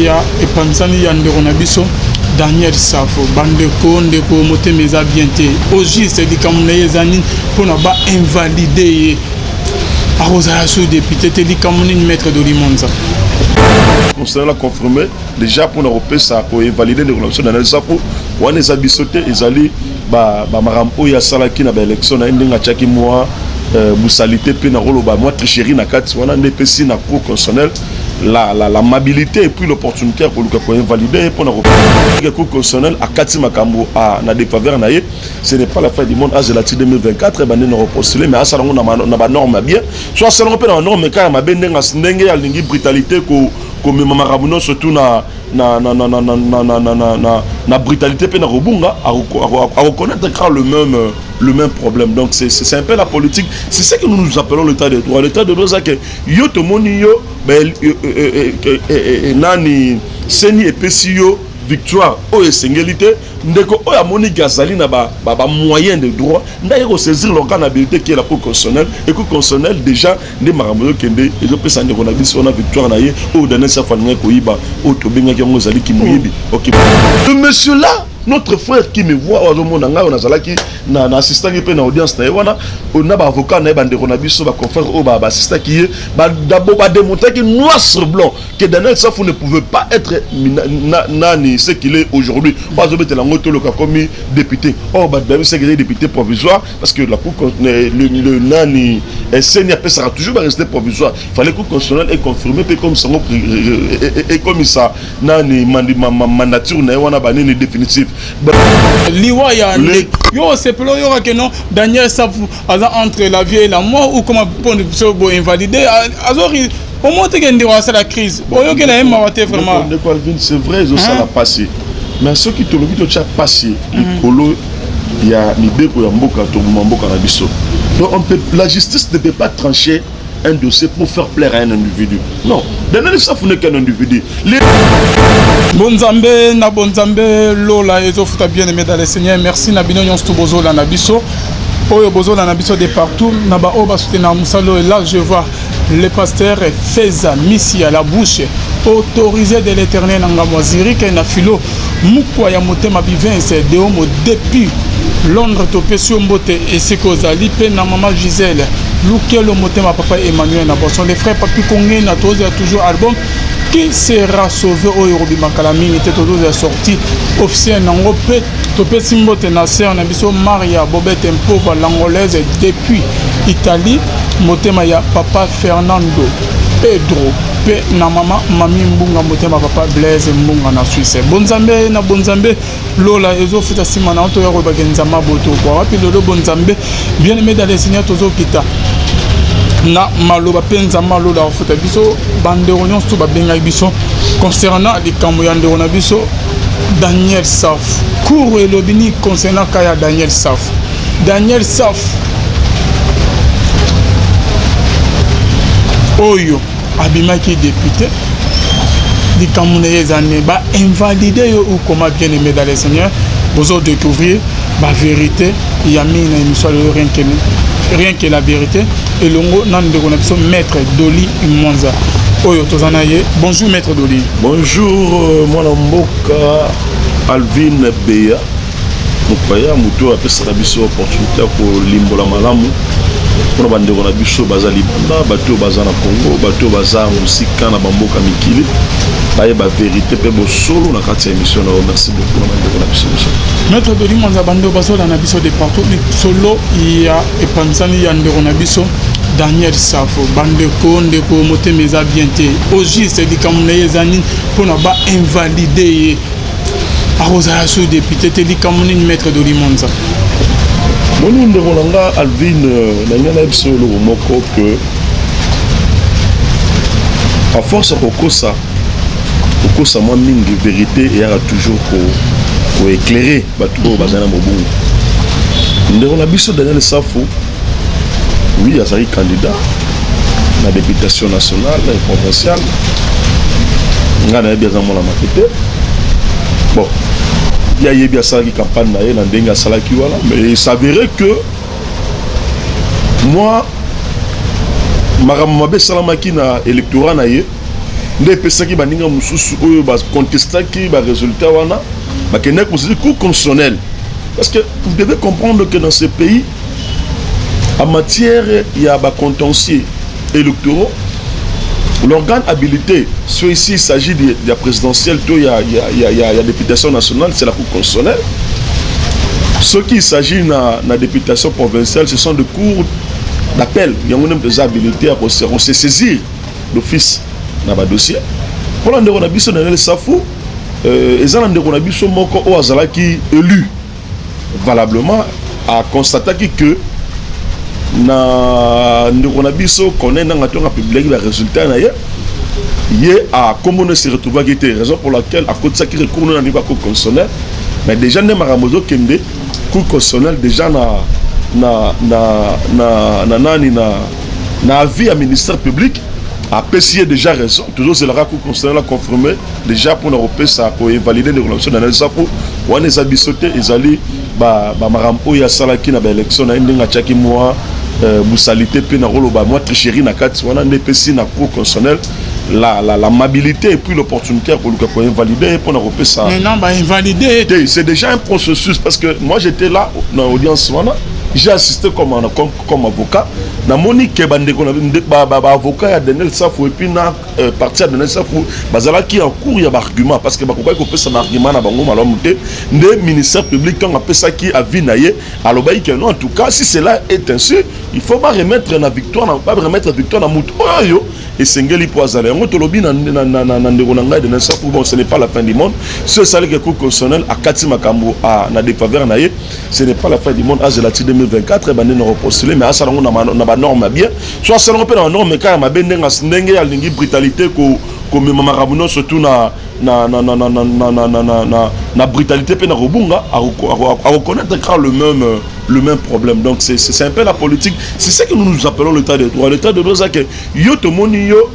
ya epanzani ya ndeko na biso Daniel Safo bandeko ndeko motema eza bien te au juste likambo na ye eza nini mpona bainvalide ye akozala so député te likambo nini maître de Limonza concernant la confirmé déjà pour nous pour invalider les relations Daniel Safo wana eza biso te ezali makambo oyo asalaki na baélection na ye ndenge atiaki mwa boussalité pe na koloba moi tricherie na kati wana nde pesi na cour constitutionnelle l'amabilité et puis l'opportunité pour invalider pour la cour constitutionnelle à kati makambo na défaveur na ye ce n'est pas la fin du monde à Zelati 2024 et bande na repostuler mais à ça na ba norme bien soit selon pe na norme ka ma bendenga ndenge ya lingi brutalité ko comme mamabuno surtout na brutalité pe na robunga à reconnaître car le même problème. Donc c'est un peu la politique. C'est ce que nous appelons l'état de droit. L'état de droit, c'est que yo to moni yo nani seni epesi yo victoire o esengélité ndeko o ya moni gazali na ba moyen de droit ndaye ko saisir l'organe habilité qui est la cour constitutionnelle et cour constitutionnelle déjà ndi makambo kende ezo pesa ndeko na biso na victoire na ye o Daniel Safo nga ko yiba o to benga ki ngozali ki moyibi. OK. Ce monsieur là notre frère qui me voit au monde nga on azalaki na assistant qui na audience na wana on a ba avocat na ba ndeko na biso ba confrère o ba assistant qui d'abord ba démontrer que noir sur blanc que Daniel Safo ne pouvait pas être nani ce qu'il est aujourd'hui. Pas obéter la moto le comme député. Oh bah David c'est qu'il est député provisoire parce que la cour le nani SNI sera toujours rester provisoire. Il fallait que le constitutionnel est confirmé comme ça et comme ça nani mandature na wana ba nini définitif. Liwa ya yo c'est plus yo que non Daniel Safo entre la vie et la mort ou comment pour invalider azori au moins tu as c'est la crise oyo que na mawate vraiment c'est vrai ça l'a passé mais ceux qui te le dit tu as passé likolo ya mibeko ya mboka to mboka na biso donc la justice ne peut pas trancher un dossier pour faire plaire à un individu. Non, Daniel Safo n'est qu'un individu. Bonzambe, na bonzambe, lola, ezofuta bien aimé dans le Seigneur. Merci na bino nyonso bozo la na biso. Oyo bozo la na biso de partout. Na ba oba soutenir musalo et là je vois le pasteur Feza Missi à la bouche autorisé de l'Éternel nanga moisiri que na filo mukwa ya motema bivense de homo depuis Londres topesi mbote et c'est kozali pe na maman Gisèle Lukelo motema papa Emmanuel na boson les frères papi Kongé na toza toujours album qui sera sauvé au Yorubi Makalami était toujours sorti officiel nango pe topesi mbote na sœur na biso Maria Bobette Mpova l'angolaise depuis Italie motema ya papa Fernando Pedro pe na mama mami mbunga motema papa Blaise mbunga na Suisse bonzambe na bonzambe lola ezo futa sima na to ya kobagenza maboto kwa wapi lolo bonzambe bien aimé dans les signes tozo kita na maloba penza malola futa biso bande réunion to ba benga biso concernant likambo ya ndeko na biso Daniel Safo cour et lobini concernant kaya Daniel Safo oyo abimaki député likambo na ye zane ba invalider yo ou comment bien aimé dans le Seigneur vous découvrir la vérité il y a mis une émission rien que la vérité et longo nan de connexion maître Doli Monza oyo tozana ye bonjour maître Doli. Bonjour mwana mboka Alvin Beya mupaya muto apesa biso opportunité ko limbola malamu pour bandeko na biso baza libanda bato baza na Congo bato baza musika na bamboka mikili baye ba vérité pe bo solo na kati ya émission na merci beaucoup na bandeko na biso maître Doli Monza bando baso na biso de partout solo ya epanzani ya ndeko na biso Daniel Safo bandeko ndeko motema eza bien te au juste likambo na ye zani mpona bainvalide ye akozala so député te likambo nini maître Doli Monza moni ndeko nanga Alvin na ngana biso lo moko que à force kokosa moi mingi vérité et a toujours ko éclairer bato bazana mobungu ndeko na biso Daniel Safo oui azali candidat na députation nationale et provinciale ngana bien za mona makete bon il y a eu bien ça qui campagne na ndenga salaki wala mais il s'avérait que moi maramama be salamaki na électorat na ye nde pesaki baninga mususu oyo ba contestaki ba résultat wana ba kena considérer cour constitutionnelle parce que vous devez comprendre que dans ce pays en matière il y a ba contentieux électoraux l'organe habilité soit ici il s'agit de la présidentielle il y a députation nationale c'est la cour constitutionnelle. Ce qui s'agit de la députation provinciale, ce sont des cours d'appel. Il y a des habilités à se saisir d'office dans le dossier. Pour l'endroit où on a vu dans le Safou, les endroits où on a vu au Azala qui élu valablement a constaté que na on a vu connaît dans la public les résultats hier à comment on se retrouve qui était raison pour laquelle à cause de ça qui recourt dans le niveau constitutionnel mais déjà ne maramozo kende cour constitutionnelle déjà na avis à ministère public a apprécié déjà raison toujours c'est la cour constitutionnelle a confirmé déjà pour l'Europe ça pour valider les relations dans les sapos on les a bisoté ils allaient ba marampo ya salaki na ba élection na ndinga chaki moi boussalité pe na rolo ba moi tricherie na kati wana ndepesi na cour constitutionnelle la mobilité et puis l'opportunité pour invalider pour l'Europe ça. Mais non, invalider. C'est déjà un processus parce que moi j'étais là dans l'audience, j'ai assisté comme avocat. Na Monique avocat a donné le safou et puis na parti a donné le safou. Bazala qui en cours il y a argument parce que bakoba ko pesa argument na bango malomute le ministère public quand on appelle ça qui a vinaye alors que non en tout cas si cela est ainsi il faut pas remettre la victoire pas remettre la victoire na mutu oyo et sengeli poazale on tolobi na ndeko na ngai de safou bon ce n'est pas la fin du monde ce salaire que cour constitutionnelle a kati makambo na défaveur na ye ce n'est pas la fin du monde à Zelati 2024 et bande na repostuler mais à ça na norme bien soit ça on peut na norme car ma bendenga ndenge ya lingi brutalité ko mema marabuno surtout na brutalité pe na robunga à reconnaître car le même problème donc c'est un peu la politique c'est ce que nous appelons l'état de droit c'est que yo to moni yo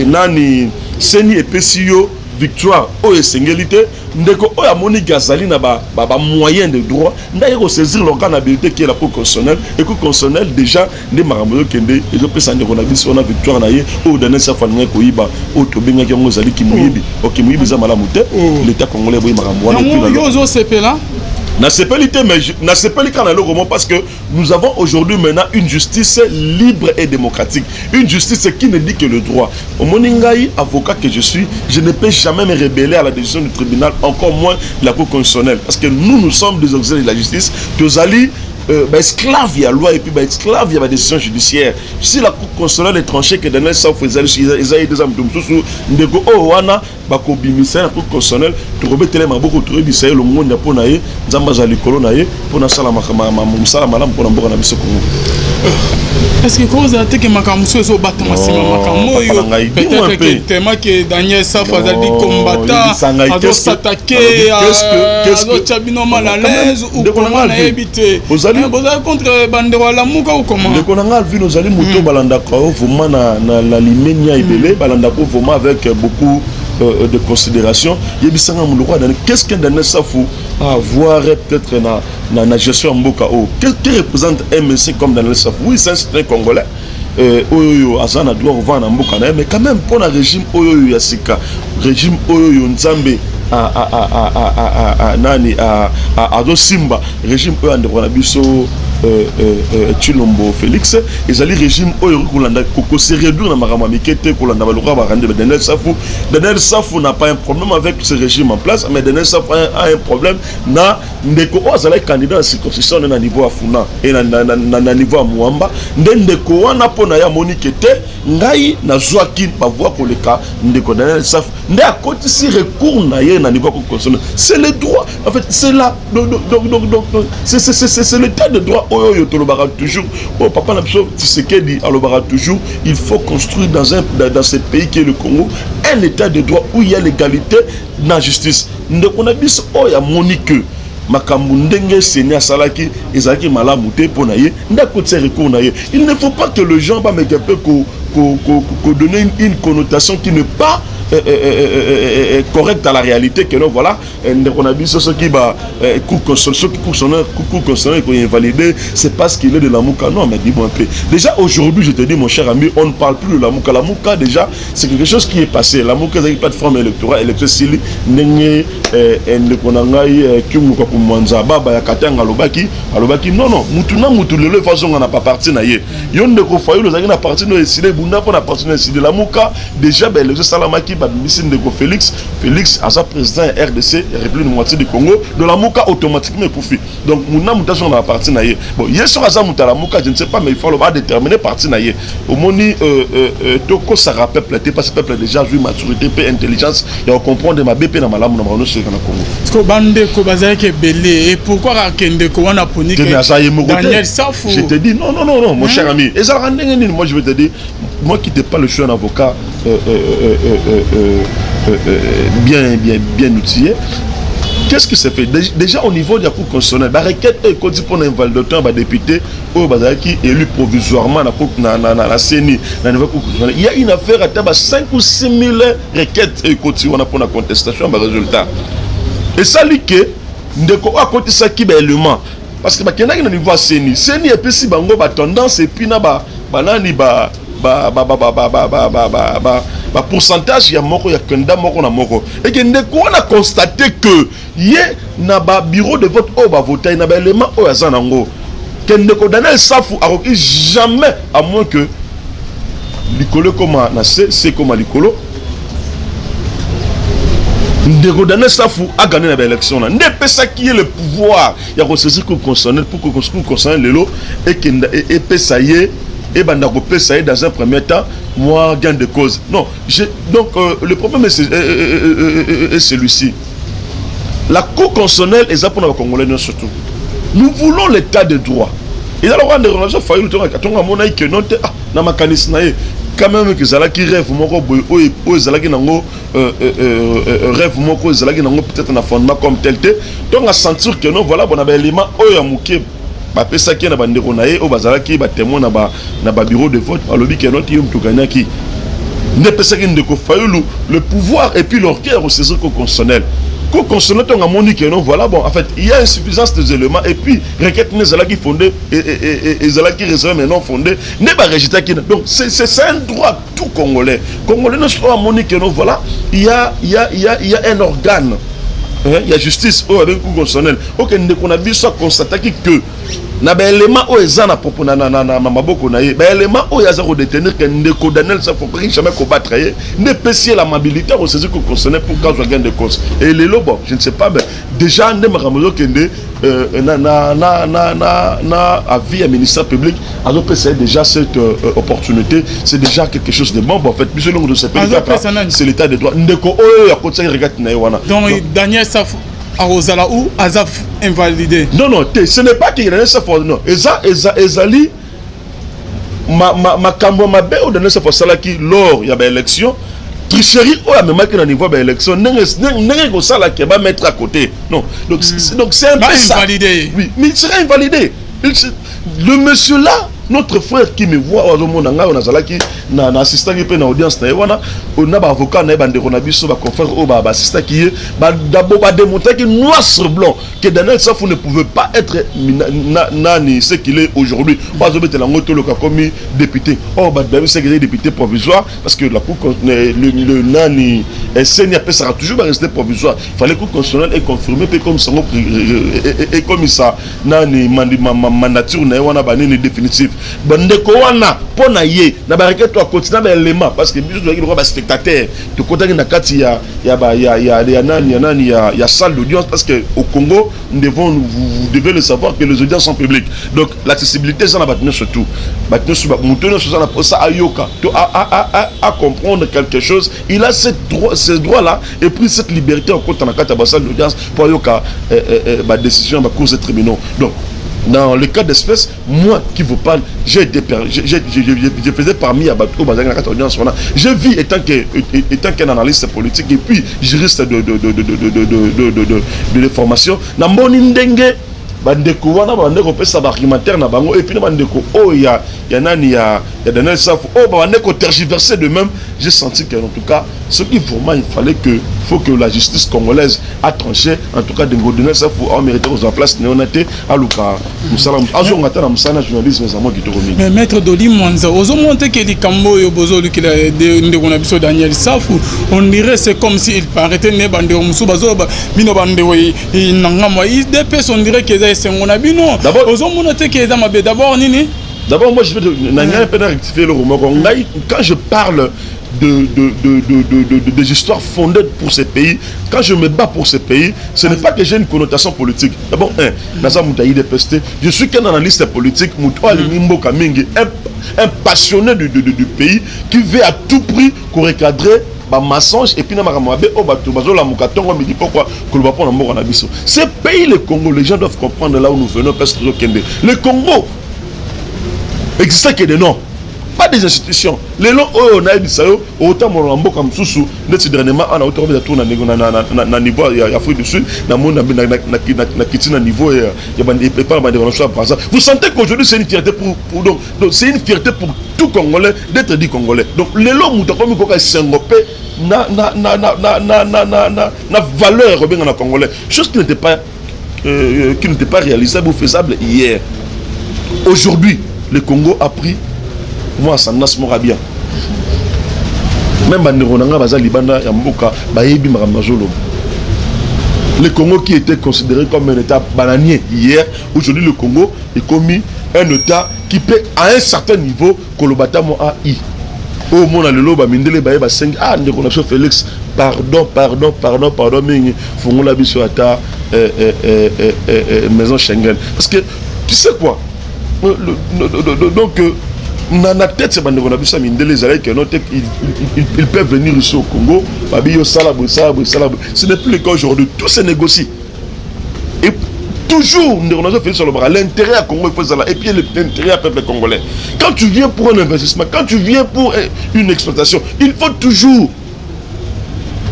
nani seni epesio victoire o esengélité ndeko o ya moni gazali na ba moyen de droit ndaye ko saisir l'organe habilité qui est la cour constitutionnelle et cour constitutionnelle déjà ne marambo kende et je pesa ndeko na biso na victoire na ye o dana sa fa ngeko yiba o to benga ki ngo zali ki muyibi o ki muyibi za malamu te l'état congolais boy marambo wana puis yo zo sepela na sepelité mais na sepeli kana le roman parce que nous avons aujourd'hui maintenant une justice libre et démocratique une justice qui ne dit que le droit au moningai avocat que je suis je ne peux jamais me rebeller à la décision du tribunal encore moins la cour constitutionnelle parce que nous sommes des auxiliaires de la justice que allez esclave il y a loi et puis esclave il y a décision judiciaire si la cour constitutionnelle est tranchée que dans les sauf ils aient des amdum sous ndeko o wana bako bimisa la cour constitutionnelle to rebettele maboko to rebisa le monde ya pona ye nzamba za likolo na ye pona sala musala malam pona mboka na biso kongo est-ce que cause attaque makamuso so batama sima makamoyo peut-être que tellement que Daniel Safa a dit combattant a s'attaquer à Chabino mal à l'aise ou comment on a évité vous allez contre bandero la muka ou comment le konanga vu nos allez moto balanda ko vraiment na limenya ibele balanda ko vraiment avec beaucoup de considération yebisanga mulukwa dans qu'est-ce que Daniel Safa a voir peut-être na gestion mboka o que représente MSC comme Daniel Safa oui c'est un citoyen congolais oyo azana droit vendre mboka na mais quand même pour un régime oyo ya sika régime oyo nzambe nani ado simba régime oyo andeko na biso Chilombo Félix ezali régime oyo kolanda koko se réduire na makama mikete kolanda baluka ba rendre Daniel Safa n'a pas un problème avec ce régime en place mais Daniel Safa a un problème na ndeko azala candidat à circonscription na niveau afuna et na niveau muamba ndeko wana pona ya monikete ngai na zwaki ba voix koleka ndeko Daniel Safa nde a côté si recours na ye na niveau constitutionnel c'est le droit en fait c'est là donc c'est l'état de droit oyo tolobara toujours oh papa na biso Tshisekedi alobara toujours il faut construire dans ce pays qui est le Congo un état de droit où il y a l'égalité dans la justice ndeko na biso oya monique makambu ndenge senya salaki ezaki malamu te pona ye ndako tse recours na ye il ne faut pas que le gens va me gaper ko donner une connotation qui n'est pas correct à la réalité que non, voilà, on a vu ce qui va coup constitutionnel qui est invalidé, c'est parce qu'il est de la Mouka. Non, mais dis-moi un peu. Déjà aujourd'hui, je te dis, mon cher ami, on ne parle plus de la Mouka. La Mouka, déjà, c'est quelque chose qui est passé. La Mouka, c'est une plateforme électorale, électorale, non, non, Moutuna, Moutulele, façon, on n'a pas parti. Yon de Kofayo, nous avons parti de décider, Bouna, on a parti de décider. La Mouka, déjà, ben, le Salamaki, Mission de Félix, à sa président RDC, République démocratique du Congo, de la Mouka automatiquement profit. Donc, Mouna, Moutation, on a parti. Bon, hier sur Aza Moutala Mouka, je ne sais pas, mais il faut le voir déterminer parti. Au moni, Toko, ça rappelle, parce que le peuple déjà joué maturité, paix, intelligence, et on comprend de ma BP dans ma lame, dans ma sur le Congo. Est-ce que Bande Kobazaki est belé, et pourquoi Rakende Kowana Poni Daniel Safou? Je te dis, non, mon cher ami. Et ça, moi, je vais te dire, moi qui n'étais pas le choix d'un avocat bien outillé, qu'est-ce qui s'est fait? Déjà au niveau de la Cour constitutionnelle, la requête est qu'on dit pour l'invalidation d'un député qui est élu provisoirement dans la CENI, dans la nouvelle Cour constitutionnelle. Il y a une affaire à 5 ou 6 000 requêtes et on a pour la contestation, le résultat. Et ça, dit que, on a côté ça qui est l'élément. Parce que il y a un niveau à CENI. CENI est plus tendance et puis pourcentage, il y a moko, il y a kenda moko na moko. Et que on a constaté que il y a un bureau de vote au voter, il y a un élément au Yazanango. Que ne Daniel Safou a jamais, à moins que l'icolo comme c'est comme l'icolo. Daniel Safou a gagné l'élection. N'est pas ça qui est le pouvoir. Il y a ressaisi que constitutionnel pour que constitutionnel le lot et que ça y est. Et ça y est dans un premier temps, moi gain de cause. Non, donc le problème est celui-ci. La Cour constitutionnelle est pour les Congolais surtout. Nous voulons l'état de droit. Et dans le rang de relation, il faut que nous dans ma canis quand même que ça qui rêve moko boy zalaki nango rêve moko zalaki nango peut-être un fondement comme tel donc à sentir que non voilà bon élément oyo amuke ba pesa ki na bandeko na ye o bazalaki ba témoin na ba bureau de vote alobi que non yom to gagner qui ne pesa ki ndeko Fayulu le pouvoir et puis l'orgueil au saisir constitutionnel. Constitutionnel on a moni que non voilà bon en fait il y a insuffisance des éléments et puis requête ne zalaki fondé et zalaki réservé mais non fondé ne pas rejeter qui donc c'est un droit tout congolais ne soit moni que non voilà il y a un organe il y a justice avec le constitutionnel OK on a vu ça constater que na ba élément o ezana propos na maboko na ye ba élément o yaza ko détenir que ndeko Daniel ça faut jamais combattre ne pesier la mobilité au saisir que concerné pour quand je gagne de cause et les lobo je ne sais pas mais déjà ne maramozo kende na avis à ministère public alors que c'est déjà cette opportunité c'est déjà quelque chose de bon en fait monsieur le de ce pays c'est l'état de droit ndeko o ya kotsa regarde na wana donc Daniel Safou Arozala ou Azaf invalidé. Non, ce n'est pas qu'il y a un fort. Non, Ezali, ma cambo ma bé ou donner ce fort salaki lors il y a une élection. Tricherie ou la même qui na niveau de l'élection. N'est que ça là qui va mettre à côté. Non, donc c'est un peu ça. Invalidé. Oui, mais il sera invalidé. Le monsieur là. Notre frère qui me voit au monde on a zalaki na assistant qui peut na audience na wana on a avocat na bande on a biso ba confrère au ba assistant qui d'abord ba démontrer que noir sur blanc que Daniel Safou ne pouvait pas être nani ce qu'il est aujourd'hui pas obéter la moto le comme député ba David c'est député provisoire parce que la cour le nani SNI ça toujours rester provisoire il fallait que le constitutionnel est confirmé comme ça et comme ça nani mandature na wana ba nini définitif bandeko wana pona ye na bareke to continuer na élément parce que biso doit ba spectateur to kotaki na kati ya salle d'audience parce que au Congo vous devez le savoir que les audiences sont publiques donc l'accessibilité ça na batenu surtout batenu sur moutonno sur ça ça ayoka to à comprendre quelque chose il a ce droit là et puis cette liberté en compte na kati ya salle d'audience pour ayoka ba décision ba cours de tribunaux donc dans le cas d'espèce, moi qui vous parle, je faisais parmi à Batou, je vis étant qu'un analyste politique et puis juriste de formation. Dans mon indenge, bandeko wana bandeko pesa argumentaire na bango et puis bandeko oh ya il y en a il y a Daniel Safou oh bah on est tergiversé de même. J'ai senti que en tout cas ce qui vraiment il fallait que faut que la justice congolaise a tranché en tout cas de Daniel Safou a mérité aux places néonaté à Luka Moussala azongata na Moussala journalisme ça moi qui te remis mais maître Doli Mwanza ozo monter que les cambo yo bozo lu kila de on a biso Daniel Safou on dirait c'est comme si il paraît ne bande musu bazo bino bande oui nanga moi il dépêche on dirait que c'est on a bino ozo monter que ça mabe d'abord nini d'abord moi je vais de rectifier le roman quand je parle des histoires fondées pour ces pays. Quand je me bats pour ces pays, ce n'est pas que j'ai une connotation politique. D'abord, je suis qu'un analyste politique, un passionné du pays qui veut à tout prix qu'on recadrer mensonge et puis pourquoi ces pays, le Congo, les gens doivent comprendre là où nous venons parce que le Congo existe que des noms. Pas des institutions. Les lots, on a dit ça, autant mon rambo comme sous notre dernièrement, on a autant de tour na niveau Afrique du Sud, na monde na kitina niveau il y a des prépares de développement par ça. Vous sentez qu'aujourd'hui c'est une fierté pour donc c'est une fierté pour tout Congolais d'être dit Congolais. Donc les lots mutakomi koka sengopé na valeur robin na Congolais. Chose qui n'était pas réalisable ou faisable hier. Aujourd'hui, le Congo a pris moi ça nas mora bien même banderonanga baza libanda ya mboka bayebi makamazolo le Congo qui était considéré comme un état bananier hier aujourd'hui le Congo est commis un état qui peut à un certain niveau kolobata mo ai au mona lelo ba mindele baye ba 5 ndeko na Félix pardon mais fongola biso ata maison Schengen parce que tu sais quoi donc dans la tête, ils peuvent venir ici au Congo. Ce n'est plus le cas aujourd'hui. Tout se négocie. Et toujours, l'intérêt à Congo, il faut ça. Et puis l'intérêt à peuple congolais. Quand tu viens pour un investissement, quand tu viens pour une exploitation, il faut toujours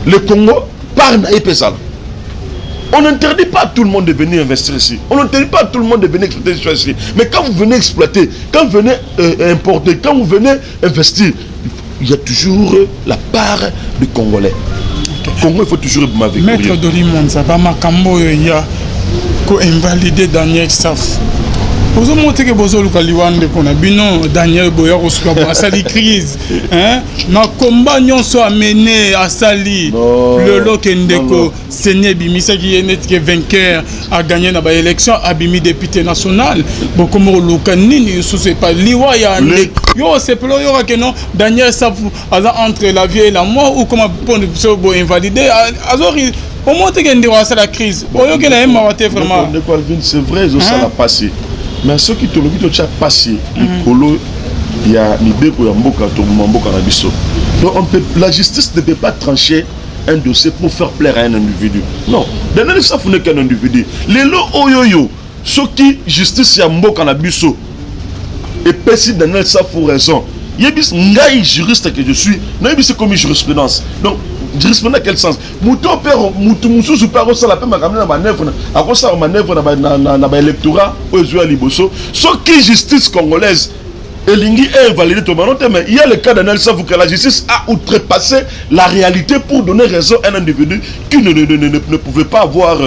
le Congo par Naïpesal. On n'interdit pas à tout le monde de venir investir ici. On n'interdit pas à tout le monde de venir exploiter ici. Mais quand vous venez exploiter, quand vous venez importer, quand vous venez investir, il y a toujours la part du Congolais. Okay. Congo, il faut toujours m'avoir. Maître Doli Mwanza, Makambo, il y a invalidé Daniel Safou. Vous avez montré que vous avez dit Daniel Boya a sali crise. Na combat nous soit mené à sali le Lokendeko Seigneur Bimisa qui est vainqueur a gagné dans l'élection a bimi député national. Beaucoup de Lokanini c'est pas liwa ya yo c'est plus yo que non Daniel Safou entre la vie et la mort ou comment pour invalider azori au moins que ndeko ça la crise. Oyo que na mawate vraiment. C'est vrai ça l'a passé. Mais ce qui te le dit, tu as passé, il y a l'idée que la justice ne peut pas trancher un dossier pour faire plaire à un individu. Non, Daniel Safou n'est qu'un individu. Les lots oyoyo, ce qui justice ya mboka na biso, et si Daniel Safou raison, il y a des juriste que je suis, non, il y a comme jurisprudence. Donc, jurisprudence dans quel sens? Mouton père, mouton sous père, ça la paix m'a ramené dans ma manœuvre, à quoi ça manœuvre dans ma électorat, aux yeux à Liboso. Ce qui justice congolaise, et l'ingui est invalidé tout le monde, mais il y a le cas d'Daniel Safou que la justice a outrepassé la réalité pour donner raison à un individu qui ne pouvait pas avoir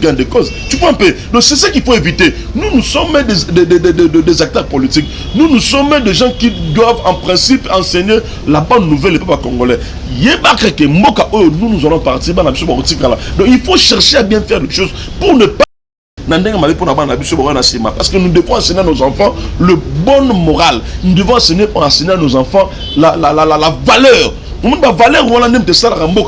gain de cause. Tu vois un peu? Donc c'est ça qu'il faut éviter. Nous sommes des acteurs politiques. Nous sommes des gens qui doivent en principe enseigner la bonne nouvelle au peuple congolais. Nous allons partir. Donc il faut chercher à bien faire les choses pour ne pas parce que nous devons enseigner à nos enfants le bon moral. Nous devons enseigner à nos enfants la valeur. La valeur, on a de ça, en tout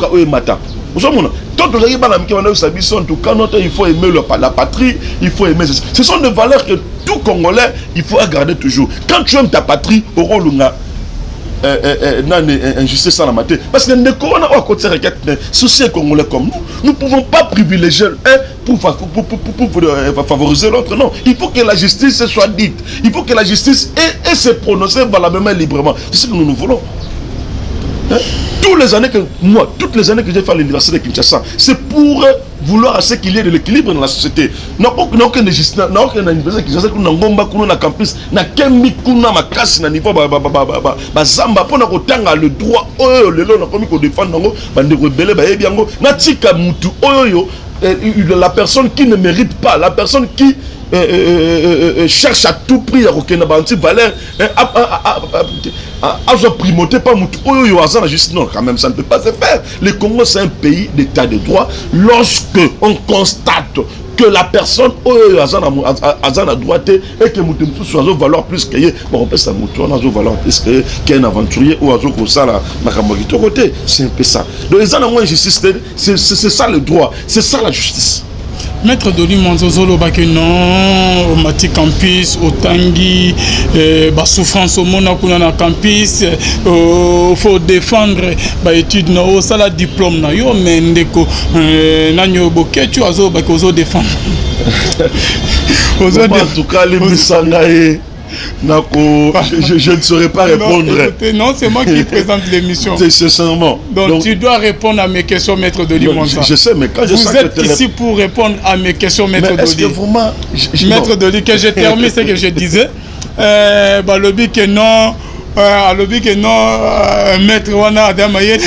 cas, il faut aimer la patrie, il faut aimer. Ce sont des valeurs que tout Congolais, il faut garder toujours. Quand tu aimes ta patrie, au rôle injustice sans la matière. Parce que nous sommes congolais comme nous. Nous ne pouvons pas privilégier un pour favoriser l'autre. Non. Il faut que la justice soit dite. Il faut que la justice ait se prononcer valablement librement. C'est ce que nous voulons. toutes les années que j'ai fait à l'université de Kinshasa, c'est pour vouloir à ce qu'il y ait de l'équilibre dans la société. N'a aucun université de Kinshasa qui n'a pas na campus, n'a qu'un mikuna ma casse na niveau zamba pour na le droit le long comme qu'on défendre bande rebelle ba ebiango na tika mutu oyo la personne qui ne mérite pas, la personne qui cherche à tout prix à aucune valeur à primauté pas mutu oyo azana juste non quand même ça ne peut pas se faire. Le Congo c'est un pays d'état de droit. Lorsque on constate que la personne azana droite et que mutu soit valoir plus que bon on peut ça mutu on a valoir plus que qu'un aventurier ou azo ko sala makambo to côté, c'est un peu ça. Donc les ana moins justice c'est ça le droit, c'est ça la justice. Maître Doli Manzozolo Bake non, au Mati Campus, au Tangi, souffrance au Monakuna na campus, faut défendre études no, ça la diplôme na yo mais ndeko nanyo boketu azo bake ozo défendre. En tout cas les misangaye. Je ne saurais pas répondre. Non, c'est moi qui présente l'émission. C'est sincèrement. Donc tu dois répondre à mes questions, Maître Doli Manza. Je sais, mais quand je Vous êtes ici pour répondre à mes questions, Maître Doli. Est-ce que vraiment... Maître Doli, que je termine ce que je disais. Lobby que non, Maître Wana Adamaye.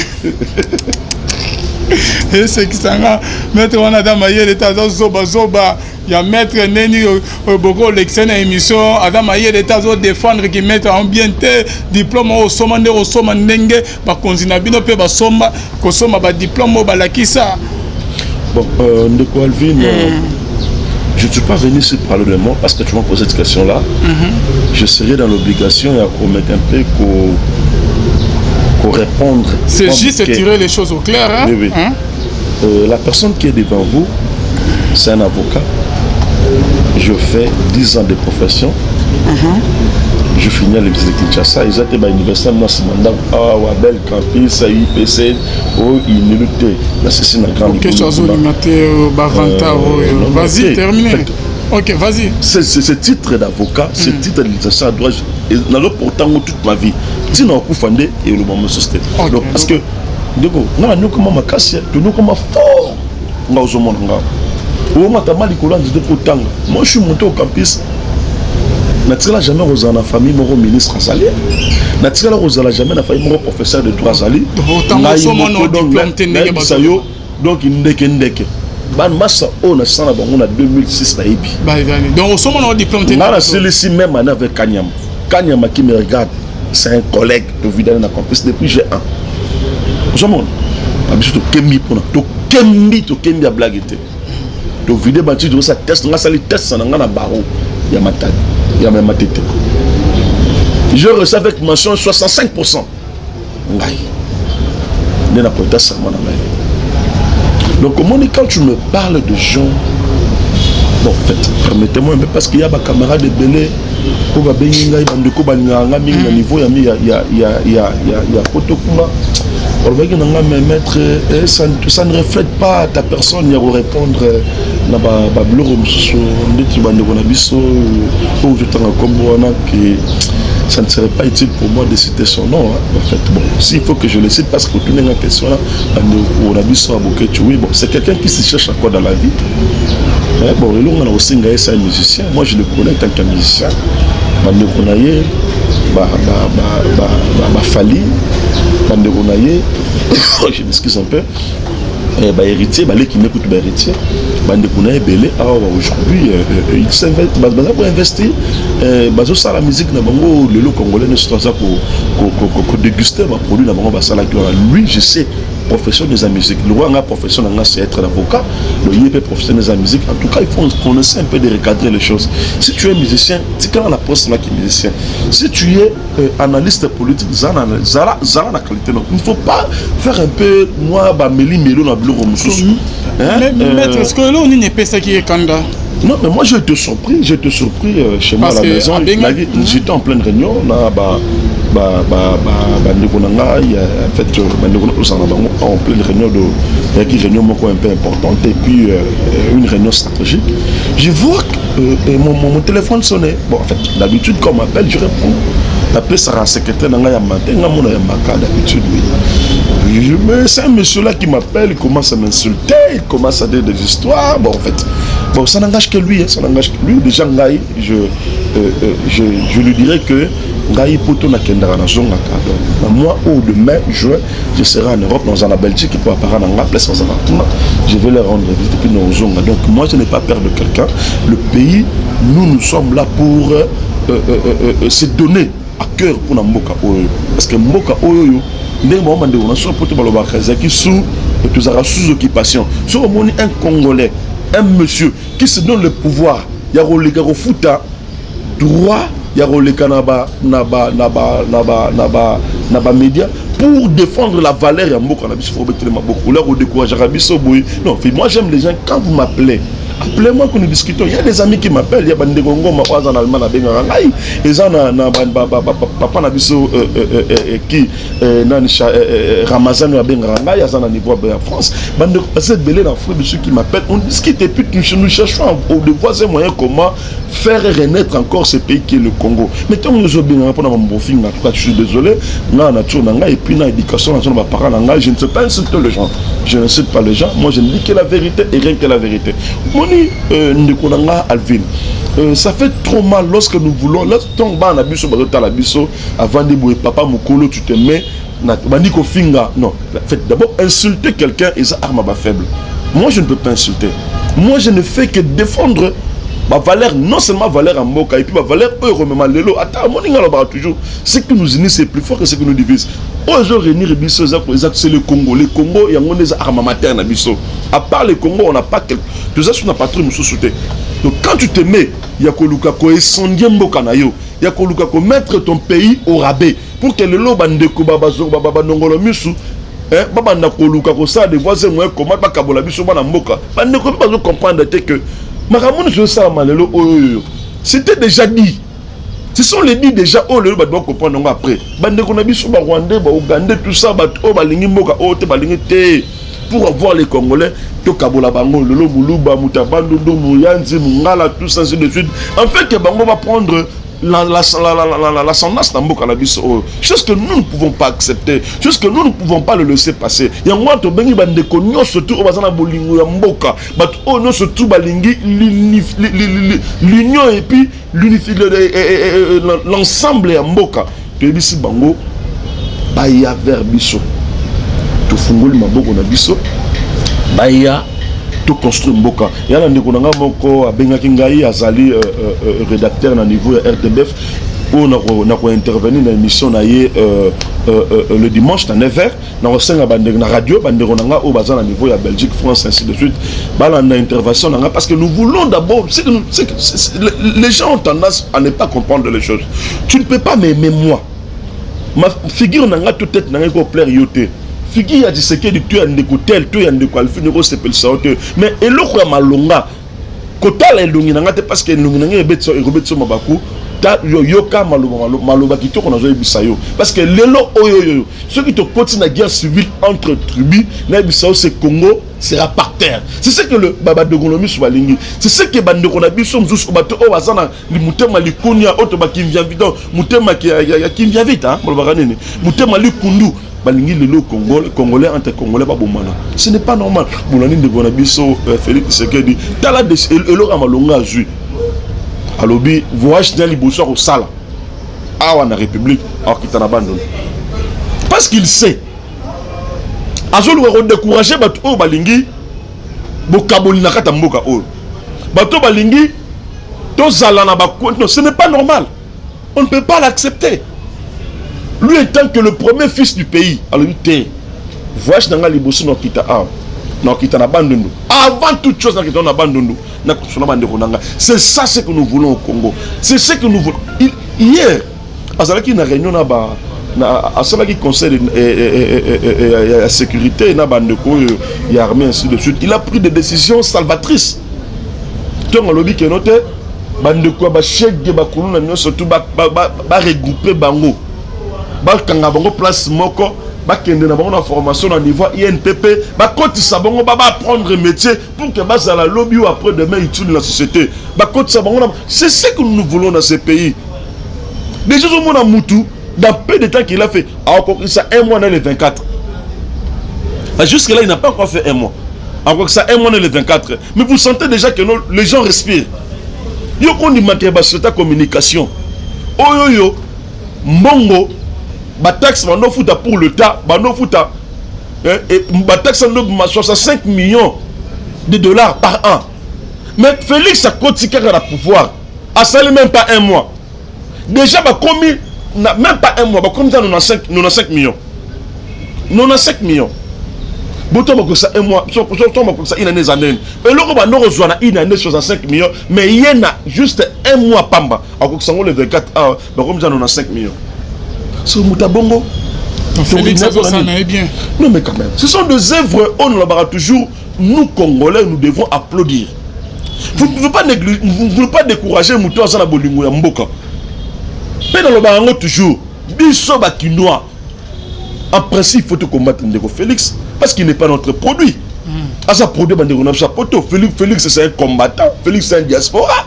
Et c'est qui s'en a. Maître Wana Adamaye, l'État Zoba. Il y a maître Neni beaucoup l'élection émission Adam Ayer l'état de défendre qui mettent en bien diplôme au somande ndenge ba konzina bino pe ba somba ko soma ba diplôme ba lakisa. Bon ndeko Alvin je ne suis pas venu ici parler de moi parce que tu m'as posé cette question là. Je serais dans l'obligation à commettre un peu pour répondre. C'est juste tirer les choses au clair hein? Oui, oui. Hein? La personne qui est devant vous c'est un avocat. Je fais 10 ans de profession. Je finis à l'université de Kinshasa. Ils étaient à l'université de Massimanda, à Wabel, Campus, à IPC, au Inilute. Là, c'est une grande Vas-y, terminé. Ok, vas-y. Ce titre d'avocat, ce titre de licencié à droit, je l'ai pourtant toute ma vie. Si on a Koufandé et le moment société. Donc, parce que, nous, comment ma casse, nous, comment fort, nous, au monde, moi je suis monté au campus. Je n'ai jamais osé dans la famille mon ministre Azali. Je n'ai jamais jamais dans la famille mon professeur de droit Azali. Donc il ndeke. Ban massa on a ça on a 2006 na ibi. Donc au sommet on diplôme tenir. On a celui-ci même année avec Kanyama. Kanyama qui me regarde, c'est un collègue de Vidal na campus depuis G1. Au sommet. Abiso to kemi pona. To kemi a blagueté. Donc vidéo bâti de ça test on a sali test ça na baro ya matadi ya même tête. Je reçois avec mention 65%. Ngai. N'est pas ça mon ami. Donc quand tu me parles de gens bon en fait permettez-moi mais parce qu'il y a des camarades de Belé pour ba benga bande ko ba nganga mingi na niveau ya Potokuma. Ça ne reflète pas ta personne, il y a à répondre na ba bloro mususu ndeti bande ko na biso ou je t'en que ça ne serait pas utile pour moi de citer son nom hein. En fait bon s'il faut que je le cite parce que tout n'est pas question là on a biso oui bon c'est quelqu'un qui se cherche encore dans la vie hein, bon on a aussi un musicien moi je le connais tant qu'un musicien bande ko na ye Fali bande ko na ye je m'excuse un peu héritier les qui m'écoutent héritier bande ko na ye belé aujourd'hui il s'investit pour investir ça la musique na bango le congolais ne soit ça pour déguster ma produit na bango basala lui je sais profession de la musique le roi a profession c'est être avocat le yé professionnel de la musique en tout cas il faut qu'on essaie un peu de recadrer les choses. Si tu es musicien c'est quand la poste là qui est musicien si tu es analyste politique zala la qualité donc il ne faut pas faire un peu moi meli melo na bureau mususu mais est-ce que là on n'est pas ça qui est kanda. Non, mais moi j'ai été surpris chez moi à la maison. J'étais en pleine réunion. En fait, en pleine réunion une réunion un peu importante et puis une réunion stratégique. Je vois que mon téléphone sonnait. Bon, en fait, d'habitude, quand on m'appelle, je réponds. Après, ça a secrétaire dans la matin, d'habitude. Mais c'est un monsieur-là qui m'appelle, il commence à m'insulter, il commence à dire des histoires. Bon, en fait, bon, ça n'engage que lui, hein, ça n'engage que lui. Déjà, Ngaï, je lui dirais que Ngaï Poto na Kendara na Zonga. Moi, au demain, juin, je serai en Europe, dans la Belgique, pour apparaître dans la place, je vais leur rendre visite depuis dans Zonga. Donc, moi, je n'ai pas peur de quelqu'un. Le pays, nous sommes là pour se donner à cœur pour la Mboka Oyo. Parce que Mboka Oyo, on a sous occupation. Si on a un Congolais, un monsieur qui se donne le pouvoir, il y a le fouta droit, il y a le média pour défendre la valeur. Moi j'aime les gens, quand vous m'appelez, appelez-moi que nous discutons. Il y a des amis qui m'appellent. Il y a des Congo, en Allemagne, et ça, papa Nabiso qui Ramazan il y a un niveau en France. Cette belle d'Afrique de ceux qui m'appellent, on discute et puis nous cherchons de voir ces moyens comment faire renaître encore ce pays qui est le Congo. Mais tant que nous avons bien rapport à mon film, je suis désolé, et puis dans l'éducation, je ne sais pas insulter les gens. Je n'incite pas les gens. Moi, je ne dis que la vérité et rien que la vérité. Alvin, ça fait trop mal lorsque nous voulons, lorsqu'on va à Bisso, avant de dire papa Mokolo, tu te mets, non, d'abord insulter quelqu'un et ça arme ma faible. Moi je ne peux pas insulter. Moi je ne fais que défendre ma valeur, non seulement valeur en Moka, et puis ma valeur lelo. Attends, toujours. Ce qui nous unit, c'est plus fort que ce qui nous divise. Aujourd'hui, c'est le Congo. Le Congo, il y a des armes maternelles à Bisso. À part le Congo, on n'a pas quelque. Tout ça, on n'a pas trop nous soutenir. Donc quand tu te mets, il y a Koluka ko esondie Mboka na yo. Il y a Koluka ko mettre ton pays au rabais pour que le lobandeko babazo baba nongolo misu. Baba na Koluka ko ça des voisins moi comment ba kabola biso bana Mboka. Bandeko pas comprendre que c'était déjà dit. Ce sont les dits déjà. Oh, le doit comprendre après. Ougandais, tout ça, pour avoir les Congolais, tout Kabola Bango, le Lobuluba, Mutabando, Mouyanzi, Mungala, tout ça, ainsi de suite. En fait, que Bango va prendre l'ascendance d'Ambo Cannabis, chose que nous ne pouvons pas accepter, chose que nous ne pouvons pas le laisser passer. Il y a moi, Tobengi Bandeko, nous surtout au Bazana Bolingo Mboka, mais nous surtout Balingi, l'union et puis l'ensemble à Mboka. Tu es ici, Bango, Baya vers Bisso. Tu fungoli Maboko na Bisso, Baya. Tout construit Mboka. Il y a un moko à Bengakingaï, Azali, rédacteur à niveau RTBF, où on a intervenu dans l'émission le dimanche à 9h. On a la radio, au bazar à niveau de Belgique, France, ainsi de suite. On a une intervention parce que nous voulons d'abord. Les gens ont tendance à ne pas comprendre les choses. Tu ne peux pas m'aimer moi. Ma figure n'a tout être n'a pas plaire yoté. Figi a dit ce que tu as des hôtels, tu as des qualifiés, mais et le quoi malonga, kota la lungi n'angate parce que lungi n'angé betso et robetso mabaku, ta yoka maloba qui tourne dans un bisayo, parce que l'élo oyoyo, ceux qui te portent la guerre civile entre tribus, na bisayo c'est Congo sera par terre. C'est ce que le baba de Golomi soit lingi. C'est ce que bande konabi sommes tous au bateau au bazana, li mutema li konya otoba qui vient vite, mutema qui vient vite, hein, molbaranene, mutema li kundu. Balingi le Congolais entre Congolais pas bon. Ce n'est pas normal. Boulani de Bonabiso Félix Sekedi tala de elora malonga azui. Alobi voyage dans liboso au sala. Awa na République alors qu'il t'en abandonne. Parce qu'il sait. Azolu va décourager bato balingi bokaboli na kata mboka o. Bato balingi to zala na ba non, ce n'est pas normal. On ne peut pas l'accepter. Lui étant que le premier fils du pays, alors il était voyage dans la liboso non kita abandonné. Avant toute chose dans kita abandonné. C'est ça ce que nous voulons au Congo. C'est ce que nous voulons. Hier, à la réunion à ce conseil de sécurité, il y a armée ainsi de suite. Il a pris des décisions salvatrices. Tant que lobby qui est noté, bandeko ba chèque de bakuluna nous surtout ba regrouper bango. Bakanga bango place moko bakende na bango na formation na niveau INPP bakotisa bango ba apprendre métier pour que bazala lobby ou après demain ils tuent la société bakotisa bango. C'est ce que nous voulons dans ce pays. Déjà, au monde à Moutou, dans peu de temps qu'il a fait, ça un mois dans les 24. Jusque-là, il n'a pas encore fait un mois. Encore que ça, un mois dans les 24. Mais vous sentez déjà que les gens respirent. Il y a qu'on dit sur ta communication. Oh yo yo, Mbongo, taxe pour le tas, et taxe 65 millions de dollars par an. Mais Félix a continué à pouvoir. A ça même pas un mois. Déjà, commis, même pas un mois, comme ça, 95 millions. 95 millions. Bon, ça un mois, ça une année. Et là, on a rejoint une année 65 millions, mais il y en a juste un mois, pamba. Alors que ça, on le 24 ans, comme ça, 95 millions. C'est Moutabongo. Félix, ça en bien. Non, mais quand même, ce sont des œuvres, on l'aura toujours, nous, Congolais, nous devons applaudir. Vous ne pouvez pas décourager Moutou Azana Bolingo Mboka. Mais dans le barango toujours, Bisso Bakinois. En principe, il faut te combattre Ndeko Félix parce qu'il n'est pas notre produit. À sa produit, Félix c'est un combattant, Félix c'est un diaspora.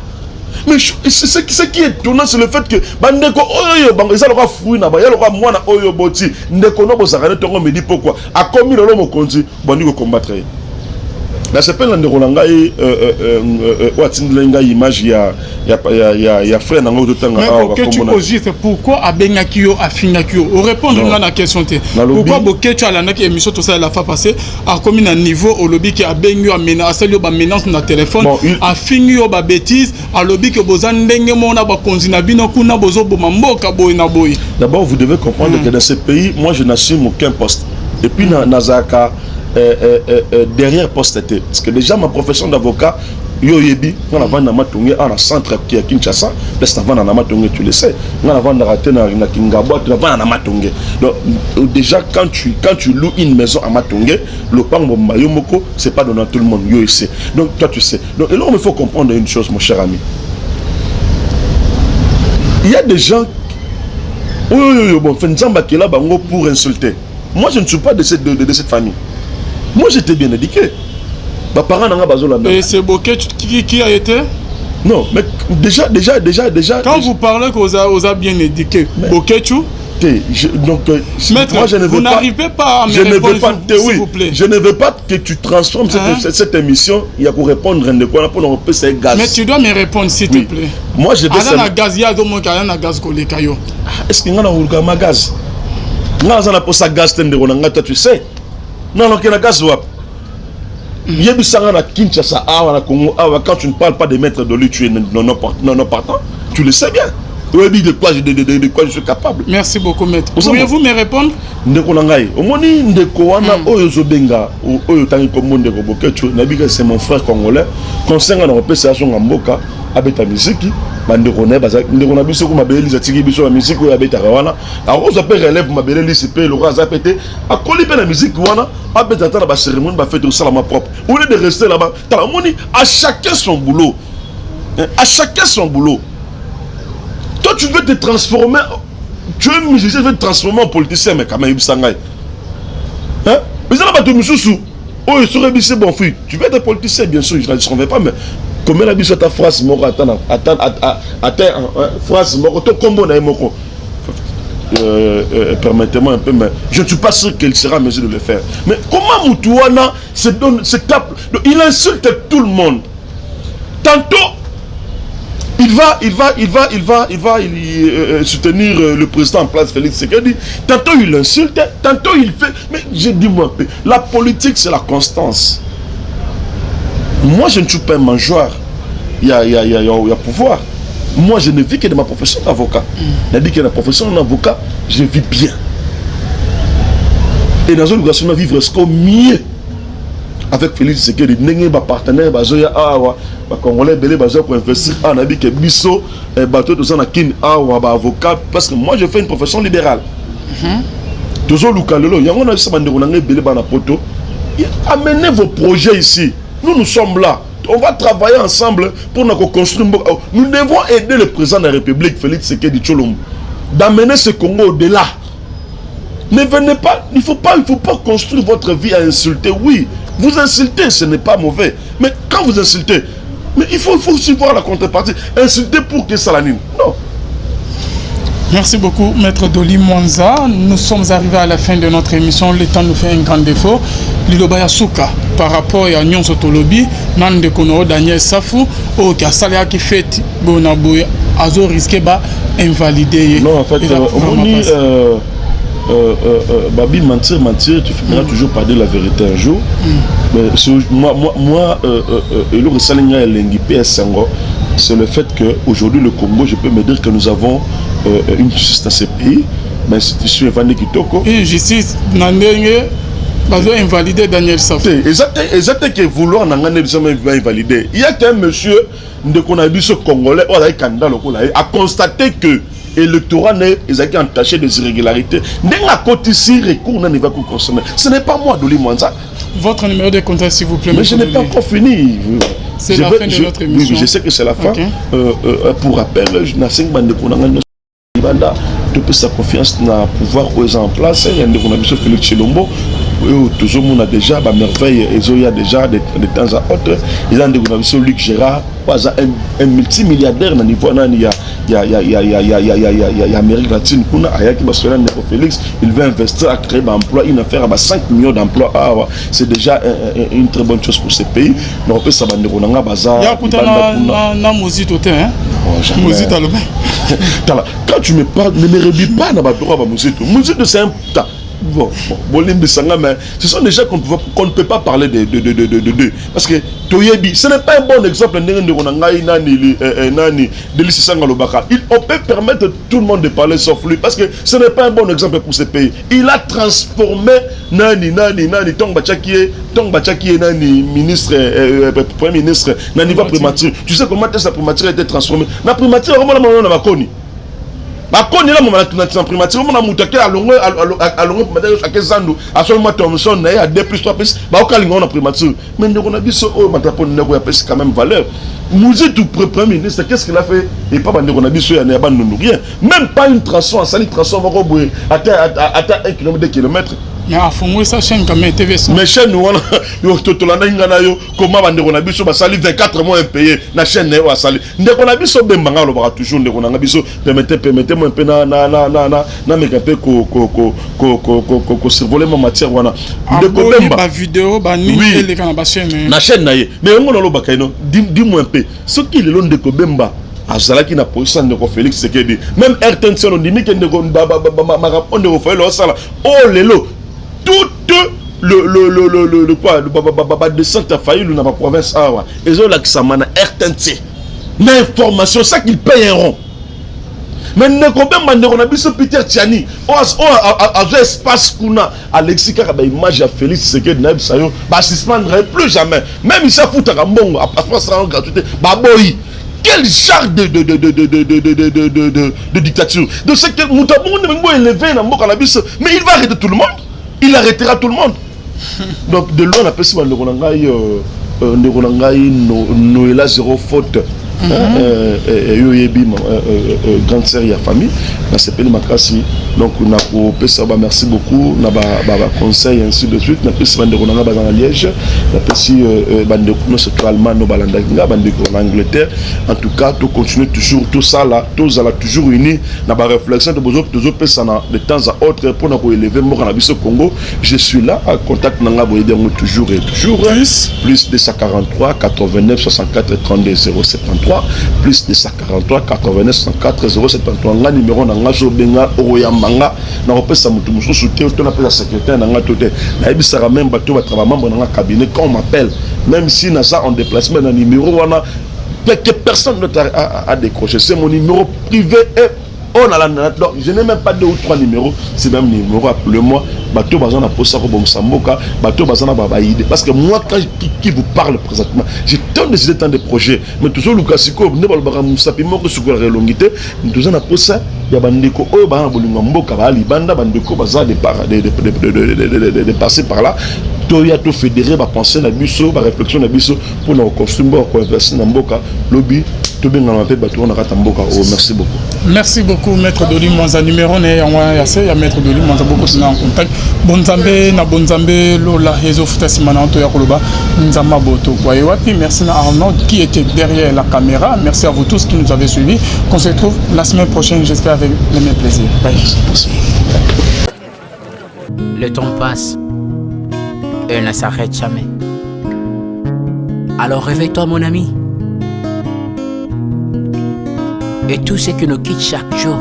Mais ce qui est étonnant, c'est le fait que Bandeko Oyo Bango, ça l'aura fouillé, il y aura moi Oyo Boti, Ndeko Nobo Sarane Tongo me dit pourquoi. A commis le l'homme conduit, Bandeko combattre. Là, c'est pas l'endroit où il y a image, il y a frère dans l'autre temps. Mais tu poses juste pourquoi Abengakio a fini Nakio? On répond à la question. Pourquoi Boketu a la émission tout ça la fois passée a commis un niveau au lobby qui a bengu a menacé le menace dans le téléphone a fini au bêtise à lobby que Bozan Dengemona Bakonzinabino Kuna Bozo Bomamboka Boina Boy. D'abord, vous devez comprendre que dans ce pays, moi je n'assume aucun poste. Et puis Nazaka. Derrière poste. Parce que déjà ma profession d'avocat, Yoyebi, on a vendu à un centre qui est à Kinshasa, laisse avant à Namatongue, tu le sais. On a vendu à rater na Kingabo, tu vas vendre à Namatongue. Donc déjà quand tu loues une maison à Matongue, le pango Mayomoko, c'est pas donné à tout le monde. Yo sait. Donc toi tu sais. Donc et là il faut comprendre une chose, mon cher ami. Il y a des gens bon, Fenzamba qui est là pour insulter. Moi je ne suis pas de cette famille. Moi j'étais bien éduqué. Mes parents n'ont pas besoin de. Et c'est Boketu qui a été? Non, mais déjà. Quand vous parlez que vous avez bien éduqué, Boketu? Donc, maître, moi, vous n'arrivez pas à me répondre, s'il vous plaît. Je ne veux pas que tu transformes cette émission. Il y a pour répondre de quoi pour nous c'est gaz. Mais tu dois me répondre, s'il te plaît. Moi je vais na gaz, il y a gaz kolekayo. Est-ce qu'il y a un gaz? Non, ça n'a pas ça gaz tu sais. Non, il y a un gaz. Il y a un Kinshasa, quand tu ne parles pas de maître de lui, tu es non partant. Tu le sais bien. De quoi je suis capable. Merci beaucoup, maître. Pourriez-vous me répondre? C'est mon frère congolais. Concernant la PCA Mboka, avec ta musique, Bandekone, Bandekona Biso, ma belle Lisa Tigi Biso, la musique, avec ta Rawana. Alors, je peux relève ma belle Lisa P, le roi Zapete, à coller la musique, Wana, avec la cérémonie, va faire tout ça à ma propre. Au lieu de rester là-bas, à chacun son boulot. À chacun son boulot. Toi, tu veux te transformer, tu es musicien, tu veux te transformer en politicien, mais quand même, il s'en aille. Hein? Mais ça n'a pas de moussou. Oh, il serait bien bon fille. Tu veux être politicien, bien sûr, je ne disconviens pas, mais comment la bise ta phrase, attends, phrase, combo na moko. Permettez-moi un peu, mais je ne suis pas sûr qu'il sera en mesure de le faire. Mais comment Moutouana se tape, il insulte tout le monde. Tantôt, il va soutenir le président en place, Félix Tshisekedi. Tantôt il insulte, tantôt il fait. Mais je dis moi un peu, la politique c'est la constance. Moi je ne suis pas un mangeoire. Il y a pouvoir. Moi je ne vis que de ma profession d'avocat. Je dis que la profession d'avocat, je vis bien. Et dans une relation, vivre ce qu'on mieux. Avec Félix Tshisekedi, n'est pas partenaire, bazoya awa, ba congolais belé bazoya pour investir en habit que biso bateau de ça na kin awa ba avocat parce que moi je fais une profession libérale. Toujours lukalelo, yango na ça bande konanga belé ba na poto. Amenez vos projets ici. Nous sommes là. On va travailler ensemble pour nous construire. Nous devons aider le président de la République Félix Tshisekedi Tshilombo d'amener ce Congo au-delà. Ne venez pas, il faut pas construire votre vie à insulter. Oui, vous insultez, ce n'est pas mauvais. Mais quand vous insultez, mais il faut aussi voir la contrepartie. Insulter pour que ça l'anime. Non. Merci beaucoup, Maître Doli Mwanza. Nous sommes arrivés à la fin de notre émission. Le temps nous fait un grand défaut. Lilobaya Souka, par rapport à Nyon Sotolobi, Nande Kono, Daniel Safou, qui a salé qui fait Bonaboué, Azo risqué invalider. Non, en fait, on dit Babi, mentir, tu finiras toujours par dire la vérité un jour. Moi, c'est le fait qu'aujourd'hui, le Congo, je peux me dire que nous avons une justice dans ce pays, mais l'institution est vendue Kitoko. Une justice, Nandenge, Bazo invalider Daniel Safou. Exactement que vouloir invalider. Il y a qu'un monsieur de Konabiso congolais, a constaté que l'électorat est entaché des irrégularités. Ce n'est pas moi, Doli Mwanza. Votre numéro de contact, s'il vous plaît. Mais je n'ai pas encore fini. C'est la fin de notre émission. Oui, je sais que c'est la fin. Okay. Pour rappel, je n'ai pas de sa confiance dans le pouvoir aux en place. Il y a des Félix Chilombo. Toujours on a déjà bah merveille et il y a déjà de temps à autre il y a des Luc Gérard un multimilliardaire dans niveau il y a Amérique latine kuna ayaki basona Neko Félix il veut investir à créer d'emplois une affaire à 5 millions d'emplois c'est déjà une très bonne chose pour ce pays donc on peut ça bande konanga bazar ya kutana na mozito te hein mozito aloba quand tu me parles ne me rebille pas na batoro ba mozito c'est un bon, mais ce sont des gens qu'on ne peut pas parler de parce que Toyebi, ce n'est pas un bon exemple. On peut permettre tout le monde de parler sauf lui parce que ce n'est pas un bon exemple pour ce pays. Il a transformé Nani Tongbachakie Nani ministre premier ministre Nani va primature. Tu sais comment sa primature a été transformée? La primature vraiment na bakoni. Bakoni là mon primature mon amutake alongo akezando asolo Thomson na ya 2+3+ ba okalinga na primature mais ndeko na biso o matapo ndeko ya pesi quand même valeur Mouzi tout premier ministre qu'est-ce qu'il a fait et pas ndeko na biso ya na ba rien même pas une transon sali transon va ko à 1 km 2 km. Mais à fond ça chaîne comme TV ça. Mais chaîne nous yo totolanda ngana yo comment bandeko na biso ba sali 24 mois impayé na chaîne na yo asali ndeko na biso bembanga lo ba toujours ndeko na biso permettez-moi un peu na mekape ko survoler ma matière wana ndeko bemba ba vidéo ba ni ele kana ba chaîne na chaîne na ye mais ngono lo bakaino dis-moi un peu ce qui le long ndeko bemba azalaki na position ndeko Félix Sekedi même RTNC on dit que ndeko ma rapport ndeko Félix osala oh lelo tout le descente a failli dans la province awa ils ont l'accès na RTNC l'information ça qu'ils paye un rond mais ne combien de on a biso Peter Tiani a espace kuna Alexis Kaka ba image à Félix Sekedi na bisayo ba suspendre plus jamais même il s'en fout à mbongo à passeport sans gratuité ba boy quel genre de dictature de ce que Moutabou ne élevé dans mboka na biso mais il va arrêter tout le monde. Il arrêtera tout le monde. Donc de loin on appelle ça Noëlla zéro faute. Grande sœur et famille dans ce pays Makasi donc on a pour merci beaucoup na ba conseil ainsi de suite na pesi bande ko na ba Liège na pesi bande ko surtout allemand no balanda nga bande ko en Angleterre en tout cas tout continue toujours tout ça là tous ala toujours unis na ba réflexion de besoin toujours pesa na de temps à autre pour na ko élever mo na biso Congo je suis là à contact na nga boyede toujours et toujours plus 243 89 64 32 073 plus 243 89 64 073 nga numéro na nga zo benga oyambanga na opesa mutu mususu te to na pesa secrétaire na nga tote na ebisaka même bato ba travailler membre na nga cabinet quand on m'appelle même si na ça en déplacement na numéro wana quelques personnes a décroché c'est mon numéro privé et on a la donc je n'ai même pas 2 ou 3 numéros c'est même numéro appelez-moi bateau bazana na posa ko bomsamboka bateau bazana ba idée parce que moi quand qui vous parle présentement j'ai tant de idées tant de projets mais toujours Lukasiko ne ba ba musapi moko sukura relongité toujours na posa ya bandeko o ba bolinga mboka ba libanda bandeko baza de passer par là toya to fédérer ba penser na biso ba réflexion na biso pour na construire ko investir na mboka lobby to benga na tête bateau na kata mboka. Oh merci beaucoup. Merci beaucoup, Maître Doli Mwanza. Numéro né ya Maître Doli Mwanza beaucoup en contact. Bonzambe na bonzambe lola Yezo Futasimana Antoya Koloba Nzama Boto. Wapi, merci à Arnaud qui était derrière la caméra. Merci à vous tous qui nous avez suivis. On se retrouve la semaine prochaine, j'espère avec le même plaisir. Bye. Le temps passe et ne s'arrête jamais. Alors réveille-toi mon ami. Et tout ce qui nous quitte chaque jour,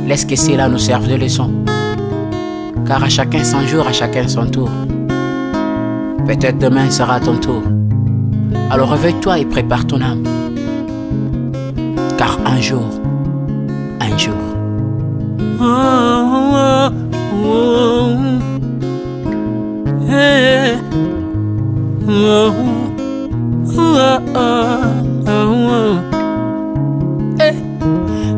laisse que cela nous serve de leçon. Car à chacun son jour, à chacun son tour. Peut-être demain sera ton tour. Alors réveille-toi et prépare ton âme. Car un jour, oh, oh, oh, hey, oh, oh, oh, oh. Hey.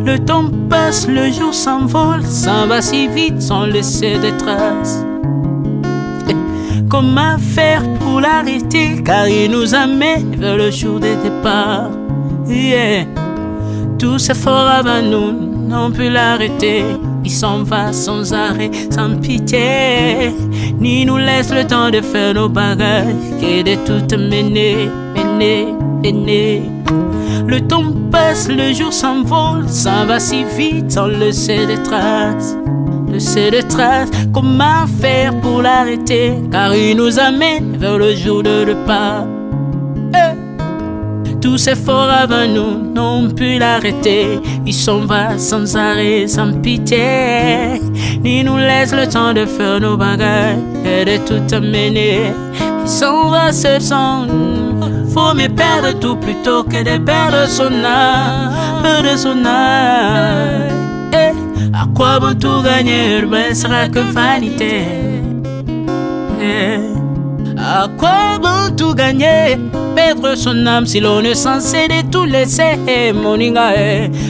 Le temps passe, le jour s'envole, s'en va si vite sans laisser de traces. Hey. Comment faire pour l'arrêter, car il nous amène vers le jour de départ. Yeah. Tout s'effort avant nous, n'ont pu l'arrêter. Il s'en va sans arrêt, sans pitié, ni nous laisse le temps de faire nos bagages, et de tout mener. Le temps passe, le jour s'envole, s'en va si vite sans laisser de traces. Comment faire pour l'arrêter, car il nous amène vers le jour de départ. Tous ces forts avant nous n'ont pu l'arrêter. Il s'en va sans arrêt, sans pitié, ni nous laisse le temps de faire nos bagages et de tout amener. Il s'en va seul sans nous. Faut me perdre tout plutôt que de perdre son âme, à quoi bon tout gagner, mais sera que vanité. À quoi bon tout gagner, perdre son âme si l'on est censé de tout laisser. Mon inga,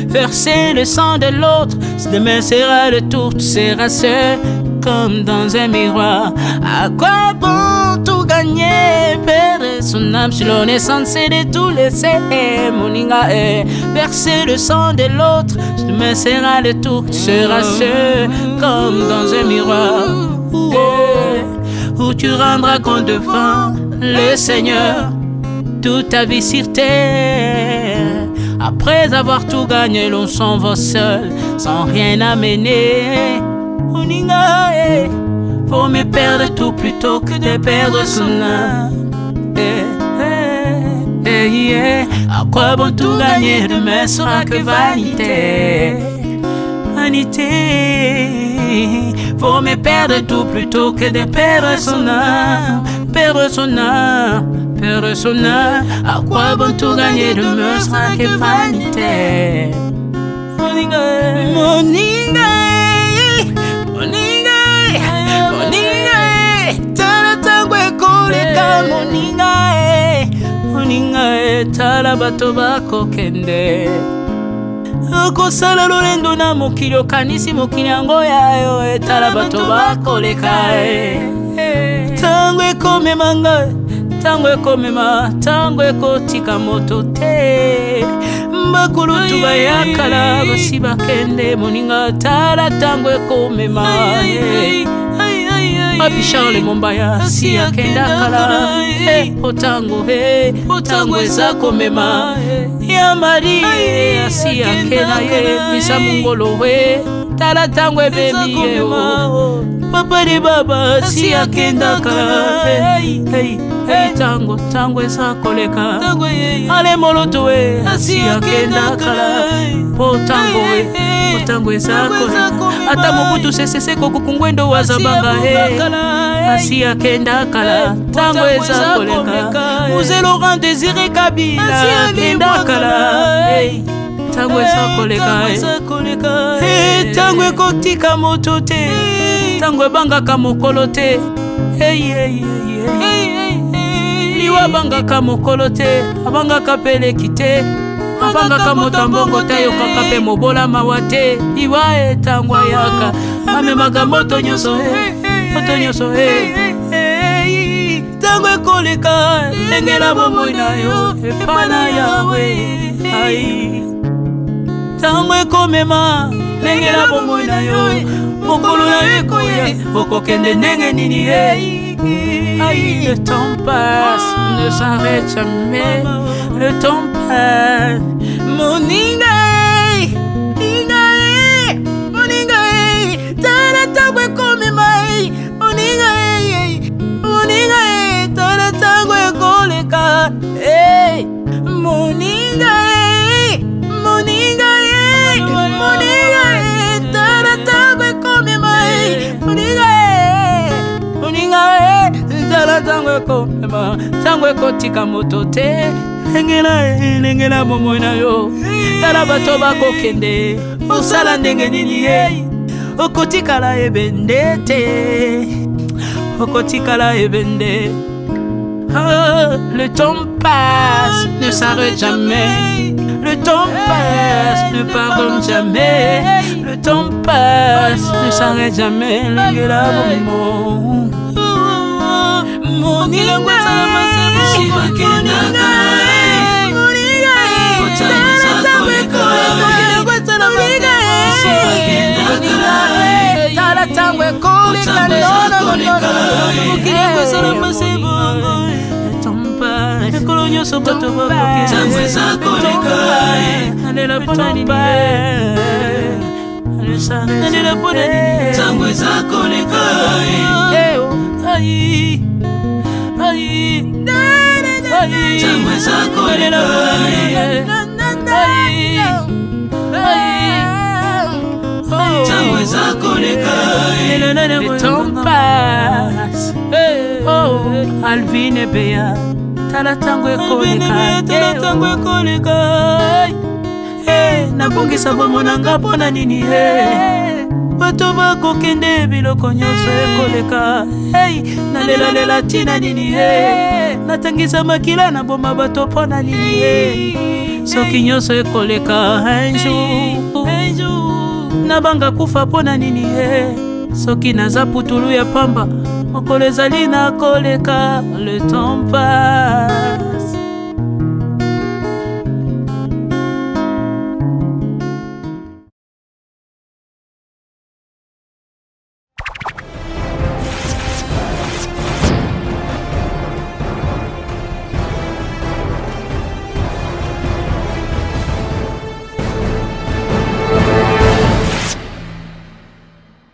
verser le sang de l'autre, demain sera le tour, tu seras seul comme dans un miroir. À quoi bon tout gagner, perdre son âme si l'on est censé de tout laisser. Mon inga, verser le sang de l'autre, demain sera le tour, tu seras seul comme dans un miroir. Où tu rendras compte devant le Seigneur toute ta vie sur terre. Après avoir tout gagné, l'on s'en va seul, sans rien amener. Faut me perdre tout plutôt que de perdre son âme. À quoi bon tout gagner, demain sera que vanité. Faut me perdre tout plutôt que de perdre son âme. Perdre son âme. À quoi bon tout gagner, demain sera que vanité. Moninga, tala tango ekoleka. Moninga, tala bato bako kende. Okosala lolendo na mokili, okanisi mokili yango yayo, etala bato bakoleka. Tango ekomema ngai, tango ekomema, tango ekotika moto te. Bakulutu bayakala basi bakende. Moninga, tala tango ekomema. Papi Charles Mombaya si akenda kala. Otango eza komema. Ya Mari si akenda ye. Misa Mungolo tala tango ebebi ye. Papa de Baba si akenda kala. Tango eza koleka. Ale Moloto si akenda kala. Tango eza koleka. Ata Mobutu sese kokukungwendo wazabanga asi akenda kala. Tango eza koleka. Mzee Laurent Désiré Kabila akenda kala. Tango eza koleka. Tango ekotika moto te, tango ebangaka mokolo te. Liwa bangaka mokolo te, abangaka peleki te. Abangaka motambongo te, yokaka pe mobola mawa te. Liwa tango yaka amemaka moto nyonso. Tango ekoleka, lengela bomoi na yo, epana yawe. ntango ekomema ndenge na bomoi na yo mokolo na yo ekoya okokende ndenge nini le temps passe ne s'arrête jamais le temps passe moninga moninga tala ntango ekomema moninga tala ntango ekoleka moninga tala ntango ekomema moninga tala ntango ekomema ntango ekotika moto te ndenge na bomoi na yo tala bato bakokende osala ndenge nini okotikala ebende te okotikala ebende. Le temps passe, ne s'arrête jamais. Le temps passe, ne pardonne jamais. Le temps passe, ne s'arrête jamais. L'ingéla bomo. Moninga, nyonso bato bakokealela mpona ninialela mpona ntango eza koleka ntango eza koleka ntango eza koleka le temps passe Alvin et Béa tala tango ekoleka nabongisa bomo nanga mpona nini bato bakokende biloko nyonso ekoleka nalelalela ntina nini natangisa makila na boma bato mpona nini soki nyonso ekoleka un jour nabanga kufa mpona nini soki naza putulu ya pamba mokolo ezali na koleka le temps passe